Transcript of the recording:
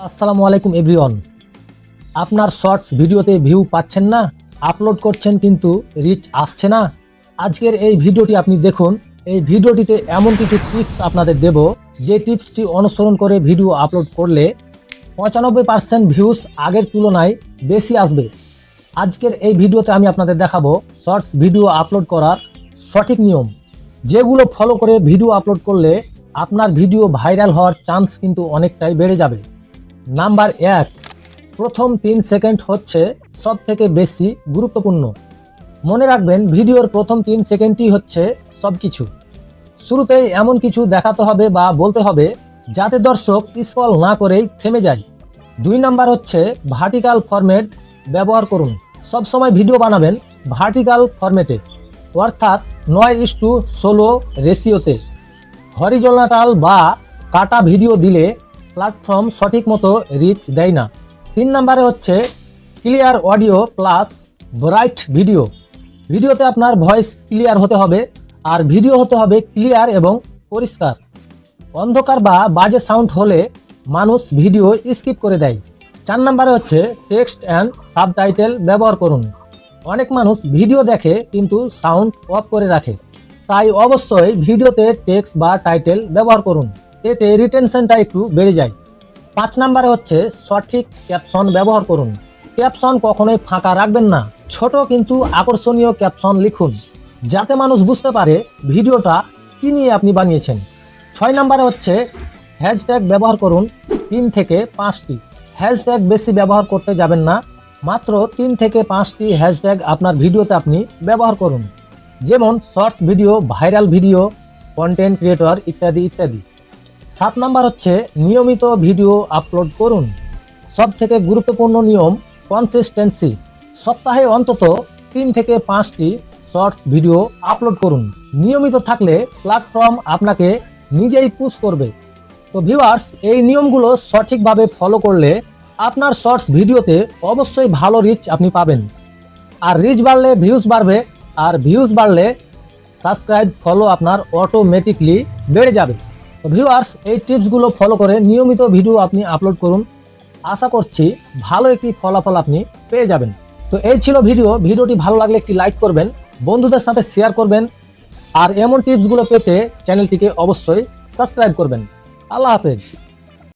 আসসালামু আলাইকুম এভরিওয়ান। আপনার শর্টস ভিডিওতে ভিউ পাচ্ছেন না, আপলোড করছেন কিন্তু রিচ আসছে না। আজকের এই ভিডিওটি আপনি দেখুন। এই ভিডিওটিতে এমন কিছু টিপস আপনাদের দেব, যে টিপসটি অনুসরণ করে ভিডিও আপলোড করলে 95% ভিউজ আগের তুলনায় বেশি আসবে। আজকের এই ভিডিওতে আমি আপনাদের দেখাবো শর্টস ভিডিও আপলোড করার সঠিক নিয়ম, যেগুলো ফলো করে ভিডিও আপলোড করলে আপনার ভিডিও ভাইরাল হওয়ার চান্স কিন্তু অনেকটাই বেড়ে যাবে। নাম্বার 1, প্রথম 3 সেকেন্ড হচ্ছে সব থেকে বেশি গুরুত্বপূর্ণ। মনে রাখবেন, ভিডিওর প্রথম 3 সেকেন্ডই হচ্ছে সব কিছু। শুরুতেই এমন কিছু দেখাতে হবে বা বলতে হবে যাতে দর্শক স্ক্রল না করেই থেমে যায়। 2 নাম্বার হচ্ছে ভার্টিক্যাল ফরম্যাট ব্যবহার করুন। সবসময় ভিডিও বানাবেন ভার্টিক্যাল ফরম্যাটে, অর্থাৎ 9:16 রেশিওতে। হরিজন্টাল বা কাটা ভিডিও দিলে প্ল্যাটফর্ম সঠিক মতো রিচ দেয় না। 3 নাম্বারে হচ্ছে clear audio plus bright video. ভিডিওতে আপনার ভয়েস ক্লিয়ার হতে হবে, আর ভিডিও হতে হবে ক্লিয়ার এবং পরিষ্কার। অন্ধকার বা বাজে সাউন্ড হলে মানুষ ভিডিও স্কিপ করে দেয়। 4 নাম্বারে হচ্ছে টেক্সট অ্যান্ড সাবটাইটেল ব্যবহার করুন। অনেক মানুষ ভিডিও দেখে কিন্তু সাউন্ড অফ করে রাখে, তাই অবশ্যই ভিডিওতে টেক্সট বা টাইটেল ব্যবহার করুন, এতে রিটেনশনটা একটু বেড়ে যায়। 5 নাম্বারে হচ্ছে সঠিক ক্যাপশন ব্যবহার করুন। ক্যাপশন কখনোই ফাঁকা রাখবেন না, ছোট কিন্তু আকর্ষণীয় ক্যাপশন লিখুন, যাতে মানুষ বুঝতে পারে ভিডিওটা কী নিয়ে আপনি বানিয়েছেন। 6 নাম্বারে হচ্ছে হ্যাশট্যাগ ব্যবহার করুন, 3 থেকে 5টি। হ্যাশট্যাগ বেশি ব্যবহার করতে যাবেন না, মাত্র 3 থেকে 5টি হ্যাশট্যাগ আপনার ভিডিওতে আপনি ব্যবহার করুন, যেমন shorts video, viral video, content creator ইত্যাদি ইত্যাদি। 7 নাম্বার হচ্ছে নিয়মিত ভিডিও আপলোড করুন। সব থেকে গুরুত্বপূর্ণ নিয়ম কনসিস্টেন্সি। সপ্তাহে অন্তত 3 থেকে 5টি শর্টস ভিডিও আপলোড করুন। নিয়মিত থাকলে প্ল্যাটফর্ম আপনাকে নিজেই পুশ করবে। তো ভিউয়ার্স, এই নিয়মগুলো সঠিকভাবে ফলো করলে আপনার শর্টস ভিডিওতে অবশ্যই ভালো রিচ আপনি পাবেন। আর রিচ বাড়লে ভিউজ বাড়বে, আর ভিউজ বাড়লে সাবস্ক্রাইব ফলো আপনার অটোমেটিকলি বেড়ে যাবে। তো ভিউয়ার্স, এই টিপসগুলো ফলো করে নিয়মিত ভিডিও আপনি আপলোড করুন। আশা করছি ভালো একটি ফলাফল আপনি পেয়ে যাবেন। তো এই ছিল ভিডিওটি ভালো লাগলে একটি লাইক করবেন, বন্ধুদের সাথে শেয়ার করবেন, আর এমন টিপসগুলো পেতে চ্যানেলটিকে অবশ্যই সাবস্ক্রাইব করবেন। আল্লাহ হাফেজ।